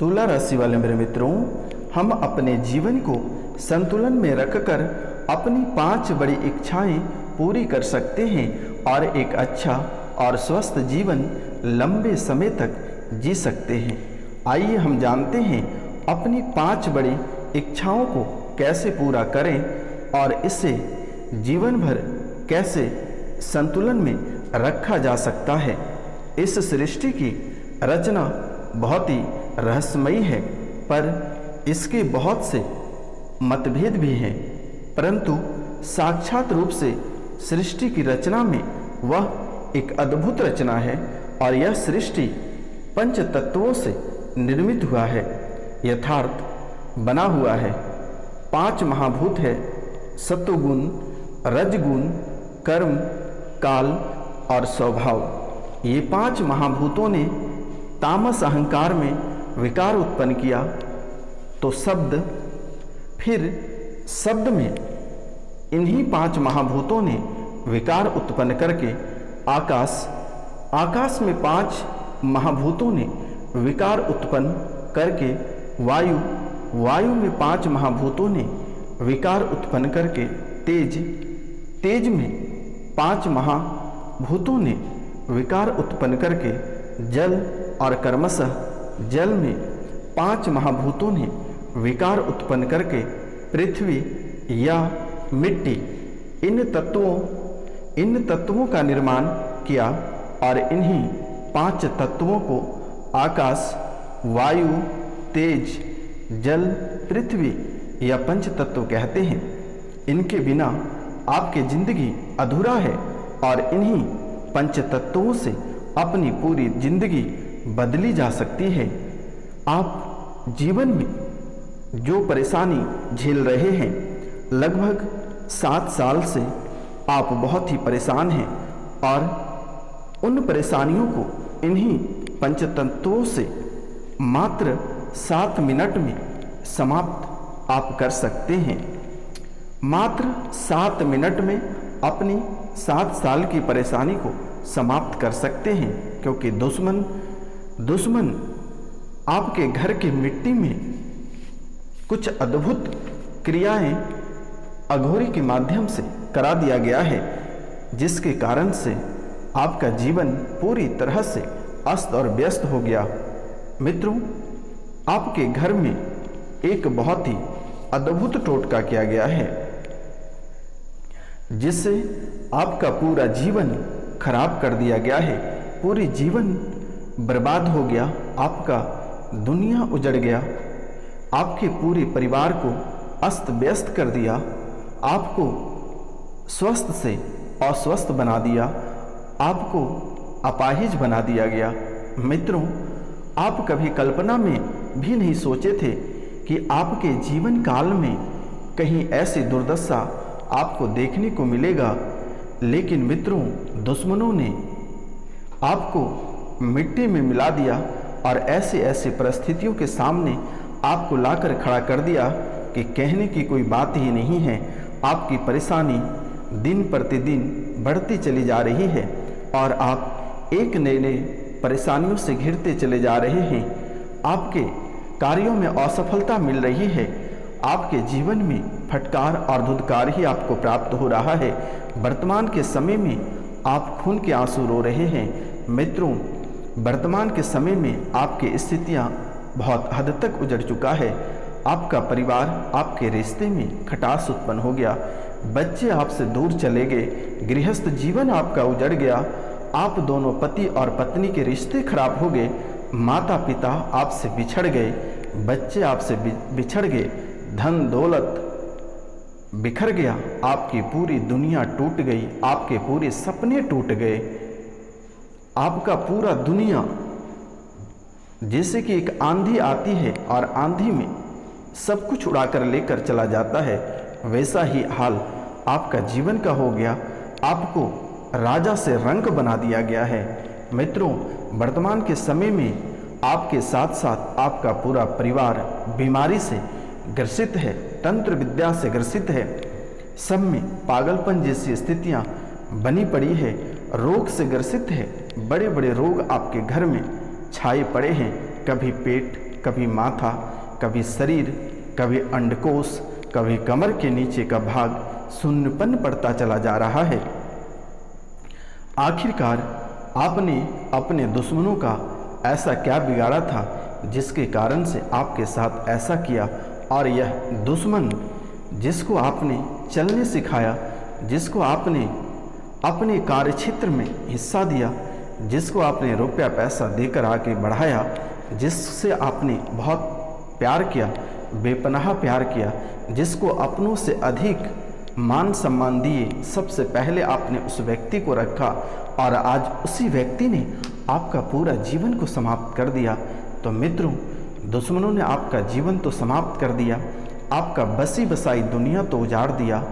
तुला राशि वाले मेरे मित्रों, हम अपने जीवन को संतुलन में रखकर अपनी 5 बड़ी इच्छाएं पूरी कर सकते हैं और एक अच्छा और स्वस्थ जीवन लंबे समय तक जी सकते हैं। आइए हम जानते हैं अपनी 5 बड़ी इच्छाओं को कैसे पूरा करें और इसे जीवन भर कैसे संतुलन में रखा जा सकता है। इस सृष्टि की रचना बहुत ही रहस्यमयी है, पर इसके बहुत से मतभेद भी हैं, परंतु साक्षात रूप से सृष्टि की रचना में वह एक अद्भुत रचना है और यह सृष्टि पंच तत्वों से निर्मित हुआ है, यथार्थ बना हुआ है। 5 महाभूत है, सत्वगुण, रजगुण, कर्म, काल और स्वभाव। ये 5 महाभूतों ने तामस अहंकार में विकार उत्पन्न किया तो शब्द, फिर शब्द में इन्हीं 5 महाभूतों ने विकार उत्पन्न करके आकाश, आकाश में 5 महाभूतों ने विकार उत्पन्न करके वायु, वायु में 5 महाभूतों ने विकार उत्पन्न करके तेज, तेज में 5 महाभूतों ने विकार उत्पन्न करके जल और कर्मशः जल में 5 महाभूतों ने विकार उत्पन्न करके पृथ्वी या मिट्टी, इन तत्वों का निर्माण किया और इन्हीं 5 तत्वों को आकाश, वायु, तेज, जल, पृथ्वी या पंच तत्व कहते हैं। इनके बिना आपकी जिंदगी अधूरा है और इन्हीं पंच तत्वों से अपनी पूरी जिंदगी बदली जा सकती है। आप जीवन में जो परेशानी झेल रहे हैं, लगभग 7 साल से आप बहुत ही परेशान हैं और उन परेशानियों को इन्हीं पंचतत्वों से मात्र 7 मिनट में समाप्त आप कर सकते हैं। मात्र 7 मिनट में अपनी 7 साल की परेशानी को समाप्त कर सकते हैं, क्योंकि दुश्मन आपके घर की मिट्टी में कुछ अद्भुत क्रियाएं अघोरी के माध्यम से करा दिया गया है, जिसके कारण से आपका जीवन पूरी तरह से अस्त और व्यस्त हो गया। मित्रों, आपके घर में एक बहुत ही अद्भुत टोटका किया गया है, जिससे आपका पूरा जीवन खराब कर दिया गया है, पूरी जीवन बर्बाद हो गया, आपका दुनिया उजड़ गया, आपके पूरे परिवार को अस्त व्यस्त कर दिया, आपको स्वस्थ से अस्वस्थ बना दिया, आपको अपाहिज बना दिया गया। मित्रों, आप कभी कल्पना में भी नहीं सोचे थे कि आपके जीवन काल में कहीं ऐसी दुर्दशा आपको देखने को मिलेगा, लेकिन मित्रों, दुश्मनों ने आपको मिट्टी में मिला दिया और ऐसे ऐसे परिस्थितियों के सामने आपको लाकर खड़ा कर दिया कि कहने की कोई बात ही नहीं है। आपकी परेशानी दिन प्रतिदिन बढ़ती चली जा रही है और आप एक नए नए परेशानियों से घिरते चले जा रहे हैं। आपके कार्यों में असफलता मिल रही है, आपके जीवन में फटकार और धुतकार ही आपको प्राप्त हो रहा है। वर्तमान के समय में आप खून के आंसू रो रहे हैं। मित्रों, वर्तमान के समय में आपकी स्थितियां बहुत हद तक उजड़ चुका है। आपका परिवार, आपके रिश्ते में खटास उत्पन्न हो गया, बच्चे आपसे दूर चले गए, गृहस्थ जीवन आपका उजड़ गया, आप दोनों पति और पत्नी के रिश्ते खराब हो गए, माता पिता आपसे बिछड़ गए, बच्चे आपसे बिछड़ गए, धन दौलत बिखर गया, आपकी पूरी दुनिया टूट गई, आपके पूरे सपने टूट गए, आपका पूरा दुनिया जैसे कि एक आंधी आती है और आंधी में सब कुछ उड़ाकर लेकर चला जाता है, वैसा ही हाल आपका जीवन का हो गया। आपको राजा से रंक बना दिया गया है। मित्रों, वर्तमान के समय में आपके साथ साथ आपका पूरा परिवार बीमारी से ग्रसित है, तंत्र विद्या से ग्रसित है, सब में पागलपन जैसी स्थितियां बनी पड़ी है, रोग से ग्रसित है, बड़े बड़े रोग आपके घर में छाए पड़े हैं, कभी पेट, कभी माथा, कभी शरीर, कभी अंडकोश, कभी कमर के नीचे का भाग शून्यपन पड़ता चला जा रहा है। आखिरकार आपने अपने दुश्मनों का ऐसा क्या बिगाड़ा था जिसके कारण से आपके साथ ऐसा किया, और यह दुश्मन जिसको आपने चलने सिखाया, जिसको आपने अपने कार्यक्षेत्र में हिस्सा दिया, जिसको आपने रुपया पैसा देकर आगे बढ़ाया, जिससे आपने बहुत प्यार किया, बेपनाह प्यार किया, जिसको अपनों से अधिक मान सम्मान दिए, सबसे पहले आपने उस व्यक्ति को रखा और आज उसी व्यक्ति ने आपका पूरा जीवन को समाप्त कर दिया। तो मित्रों, दुश्मनों ने आपका जीवन तो समाप्त कर दिया, आपका बसी बसाई दुनिया तो उजाड़ दिया।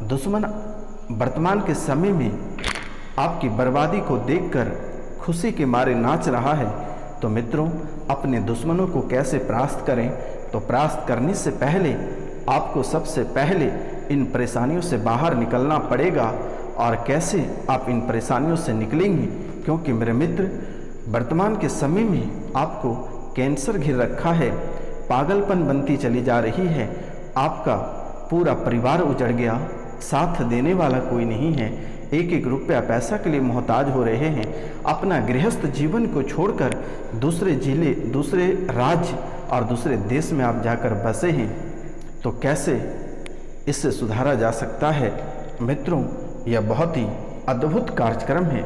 दुश्मन वर्तमान के समय में आपकी बर्बादी को देखकर खुशी के मारे नाच रहा है। तो मित्रों, अपने दुश्मनों को कैसे परास्त करें? तो परास्त करने से पहले आपको सबसे पहले इन परेशानियों से बाहर निकलना पड़ेगा। और कैसे आप इन परेशानियों से निकलेंगे? क्योंकि मेरे मित्र, वर्तमान के समय में आपको कैंसर घिर रखा है, पागलपन बनती चली जा रही है, आपका पूरा परिवार उजड़ गया, साथ देने वाला कोई नहीं है, एक एक रुपया पैसा के लिए मोहताज हो रहे हैं, अपना गृहस्थ जीवन को छोड़कर दूसरे जिले, दूसरे राज्य और दूसरे देश में आप जाकर बसे हैं। तो कैसे इससे सुधारा जा सकता है? मित्रों, यह बहुत ही अद्भुत कार्यक्रम है।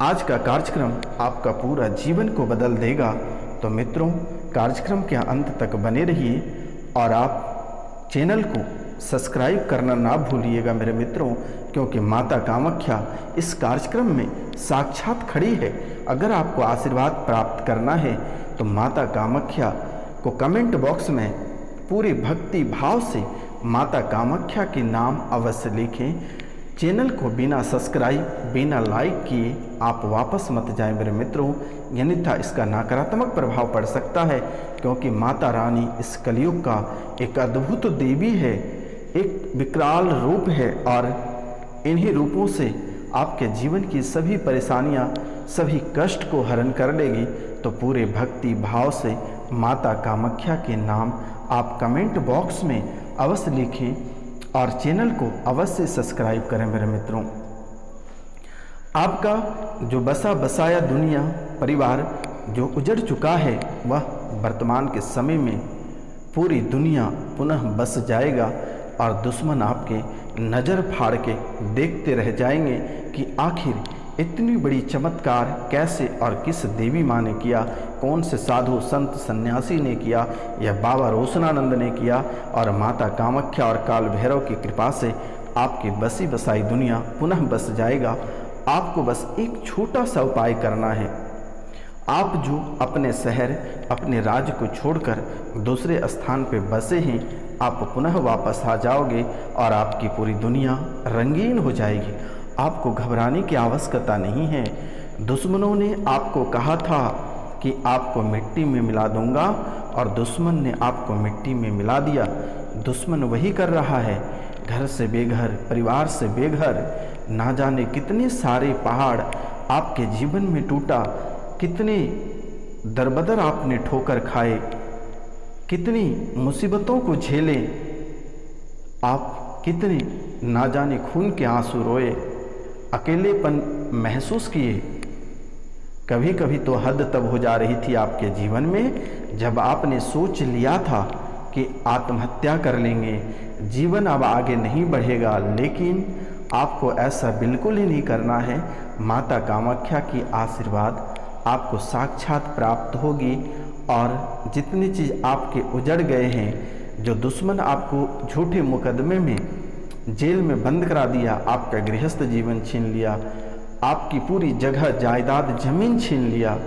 आज का कार्यक्रम आपका पूरा जीवन को बदल देगा। तो मित्रों, कार्यक्रम के अंत तक बने रहिए और आप चैनल को सब्सक्राइब करना ना भूलिएगा मेरे मित्रों, क्योंकि माता कामाख्या इस कार्यक्रम में साक्षात खड़ी है। अगर आपको आशीर्वाद प्राप्त करना है तो माता कामाख्या को कमेंट बॉक्स में पूरे भक्ति भाव से माता कामाख्या के नाम अवश्य लिखें। चैनल को बिना सब्सक्राइब, बिना लाइक किए आप वापस मत जाएं मेरे मित्रों, अन्यथा इसका नकारात्मक प्रभाव पड़ सकता है। क्योंकि माता रानी इस कलयुग का एक अद्भुत देवी है, एक विकराल रूप है, और इन्हीं रूपों से आपके जीवन की सभी परेशानियां, सभी कष्ट को हरण कर लेगी। तो पूरे भक्ति भाव से माता कामाख्या के नाम आप कमेंट बॉक्स में अवश्य लिखें और चैनल को अवश्य सब्सक्राइब करें मेरे मित्रों। आपका जो बसा बसाया दुनिया, परिवार जो उजड़ चुका है, वह वर्तमान के समय में पूरी दुनिया पुनः बस जाएगा और दुश्मन आपके नज़र फाड़ के देखते रह जाएंगे कि आखिर इतनी बड़ी चमत्कार कैसे और किस देवी माँ ने किया, कौन से साधु संत सन्यासी ने किया, या बाबा रोशनानंद ने किया। और माता कामाख्या और काल भैरव की कृपा से आपकी बसी बसाई दुनिया पुनः बस जाएगा। आपको बस एक छोटा सा उपाय करना है। आप जो अपने शहर, अपने राज्य को छोड़कर दूसरे स्थान पे बसे हैं, आप पुनः वापस आ जाओगे और आपकी पूरी दुनिया रंगीन हो जाएगी। आपको घबराने की आवश्यकता नहीं है। दुश्मनों ने आपको कहा था कि आपको मिट्टी में मिला दूंगा, और दुश्मन ने आपको मिट्टी में मिला दिया। दुश्मन वही कर रहा है। घर से बेघर, परिवार से बेघर, ना जाने कितने सारे पहाड़ आपके जीवन में टूटा, कितने दरबदर आपने ठोकर खाए, कितनी मुसीबतों को झेले, आप कितने ना जाने खून के आंसू रोए, अकेलेपन महसूस किए। कभी कभी तो हद तब हो जा रही थी आपके जीवन में जब आपने सोच लिया था कि आत्महत्या कर लेंगे, जीवन अब आगे नहीं बढ़ेगा। लेकिन आपको ऐसा बिल्कुल ही नहीं करना है। माता कामाख्या की आशीर्वाद आपको साक्षात प्राप्त होगी, और जितनी चीज़ आपके उजड़ गए हैं, जो दुश्मन आपको झूठे मुकदमे में जेल में बंद करा दिया, आपका गृहस्थ जीवन छीन लिया, आपकी पूरी जगह जायदाद जमीन छीन लिया,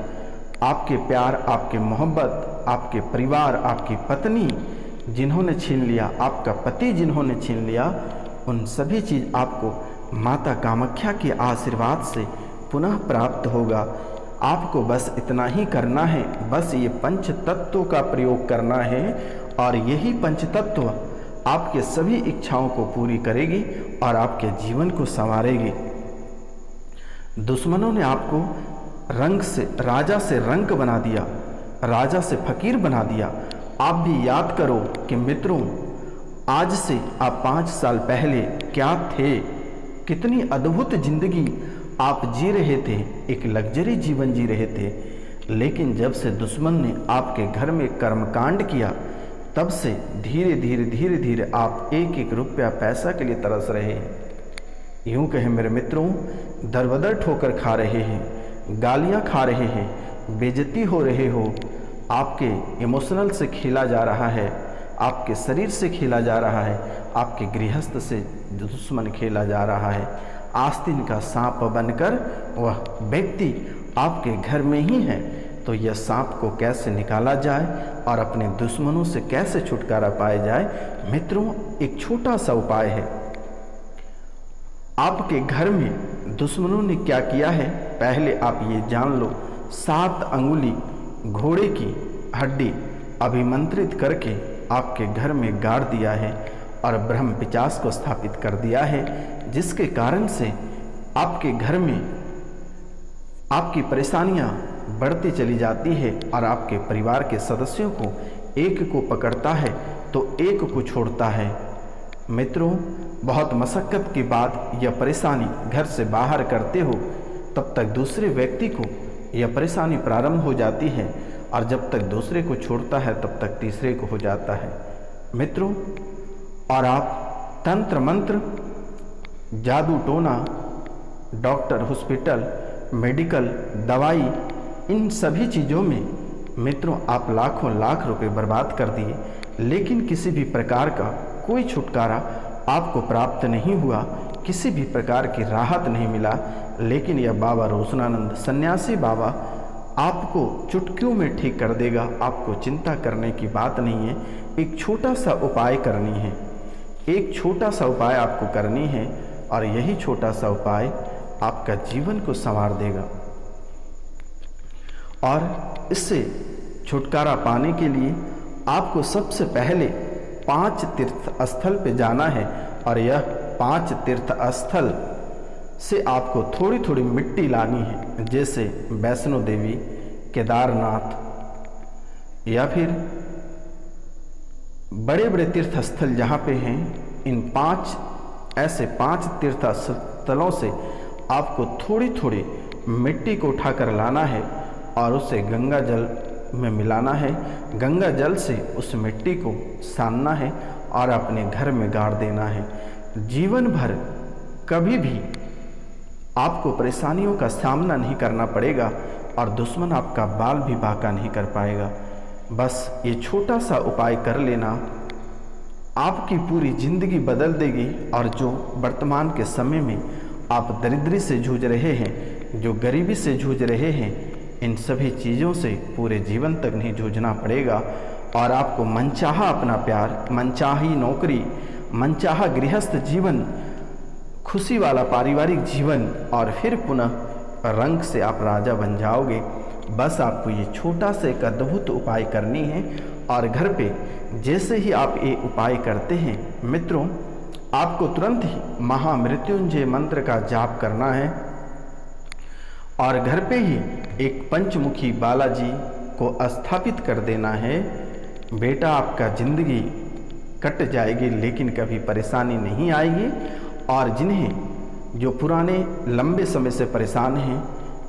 आपके प्यार, आपके मोहब्बत, आपके परिवार, आपकी पत्नी जिन्होंने छीन लिया, आपका पति जिन्होंने छीन लिया, उन सभी चीज़ आपको माता कामाख्या के आशीर्वाद से पुनः प्राप्त होगा। आपको बस इतना ही करना है, बस ये पंच तत्वों का प्रयोग करना है, और यही पंच तत्व आपके सभी इच्छाओं को पूरी करेगी और आपके जीवन को संवारेगी। दुश्मनों ने आपको रंग से, राजा से रंक बना दिया, राजा से फकीर बना दिया। आप भी याद करो कि मित्रों, आज से आप 5 साल पहले क्या थे, कितनी अद्भुत जिंदगी आप जी रहे थे, एक लग्जरी जीवन जी रहे थे। लेकिन जब से दुश्मन ने आपके घर में कर्मकांड किया, तब से धीरे धीरे आप एक एक रुपया पैसा के लिए तरस रहे हैं। यूँ कहें मेरे मित्रों, दरबदर ठोकर खा रहे हैं, गालियाँ खा रहे हैं, बेइज्जती हो रहे हो, आपके इमोशनल से खेला जा रहा है, आपके शरीर से खेला जा रहा है, आपके गृहस्थ से दुश्मन खेला जा रहा है। आस्तीन का सांप बनकर वह व्यक्ति आपके घर में ही है। तो यह सांप को कैसे निकाला जाए और अपने दुश्मनों से कैसे छुटकारा पाया जाए, मित्रों एक छोटा सा उपाय है। आपके घर में दुश्मनों ने क्या किया है, पहले आप ये जान लो। 7 अंगुली घोड़े की हड्डी अभिमंत्रित करके आपके घर में गाड़ दिया है और ब्रह्म पिचास को स्थापित कर दिया है, जिसके कारण से आपके घर में आपकी परेशानियां बढ़ती चली जाती है और आपके परिवार के सदस्यों को एक को पकड़ता है तो एक को छोड़ता है। मित्रों, बहुत मशक्क़त के बाद यह परेशानी घर से बाहर करते हो, तब तक दूसरे व्यक्ति को यह परेशानी प्रारंभ हो जाती है और जब तक दूसरे को छोड़ता है तब तक तीसरे को हो जाता है। मित्रों, और आप तंत्र मंत्र, जादू टोना, डॉक्टर, हॉस्पिटल, मेडिकल, दवाई, इन सभी चीज़ों में मित्रों आप लाखों लाख रुपए बर्बाद कर दिए, लेकिन किसी भी प्रकार का कोई छुटकारा आपको प्राप्त नहीं हुआ, किसी भी प्रकार की राहत नहीं मिला। लेकिन यह बाबा रोशनानंद सन्यासी बाबा आपको चुटकियों में ठीक कर देगा। आपको चिंता करने की बात नहीं है, एक छोटा सा उपाय करनी है, एक छोटा सा उपाय आपको करनी है और यही छोटा सा उपाय आपका जीवन को संवार देगा। और इससे छुटकारा पाने के लिए आपको सबसे पहले 5 तीर्थ स्थल पे जाना है और यह 5 तीर्थ स्थल से आपको थोड़ी थोड़ी मिट्टी लानी है, जैसे वैष्णो देवी, केदारनाथ या फिर बड़े बड़े तीर्थ स्थल जहाँ पे हैं। इन 5 तीर्थ स्थलों से आपको थोड़ी थोड़ी मिट्टी को उठाकर लाना है और उसे गंगा जल में मिलाना है। गंगा जल से उस मिट्टी को सानना है और अपने घर में गाड़ देना है। जीवन भर कभी भी आपको परेशानियों का सामना नहीं करना पड़ेगा और दुश्मन आपका बाल भी बांका नहीं कर पाएगा। बस ये छोटा सा उपाय कर लेना आपकी पूरी जिंदगी बदल देगी। और जो वर्तमान के समय में आप दरिद्री से जूझ रहे हैं, जो गरीबी से जूझ रहे हैं, इन सभी चीज़ों से पूरे जीवन तक नहीं जूझना पड़ेगा और आपको मनचाहा अपना प्यार, मनचाही नौकरी, मनचाहा गृहस्थ जीवन, खुशी वाला पारिवारिक जीवन और फिर पुनः रंग से आप राजा बन जाओगे। बस आपको ये छोटा सा एक अद्भुत उपाय करनी है और घर पे जैसे ही आप ये उपाय करते हैं मित्रों, आपको तुरंत ही महामृत्युंजय मंत्र का जाप करना है और घर पे ही एक पंचमुखी बालाजी को स्थापित कर देना है। बेटा, आपका जिंदगी कट जाएगी लेकिन कभी परेशानी नहीं आएगी। और जिन्हें जो पुराने लंबे समय से परेशान हैं,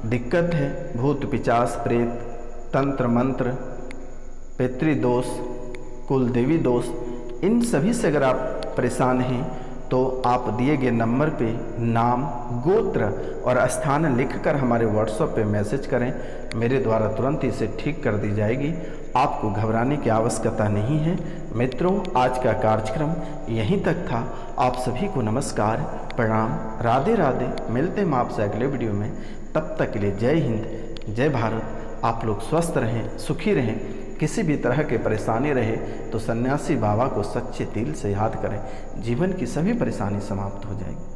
दिक्कत है, भूत पिचास, प्रेत, तंत्र मंत्र, पितृदोष, कुल देवी दोष, इन सभी से अगर आप परेशान हैं तो आप दिए गए नंबर पे नाम, गोत्र और स्थान लिखकर हमारे व्हाट्सएप पे मैसेज करें। मेरे द्वारा तुरंत इसे ठीक कर दी जाएगी। आपको घबराने की आवश्यकता नहीं है। मित्रों, आज का कार्यक्रम यहीं तक था। आप सभी को नमस्कार, प्रणाम, राधे राधे। मिलते हैं आपसे अगले वीडियो में। तब तक के लिए जय हिंद, जय भारत। आप लोग स्वस्थ रहें, सुखी रहें। किसी भी तरह के परेशानी रहे तो सन्यासी बाबा को सच्चे दिल से याद करें, जीवन की सभी परेशानी समाप्त हो जाएगी।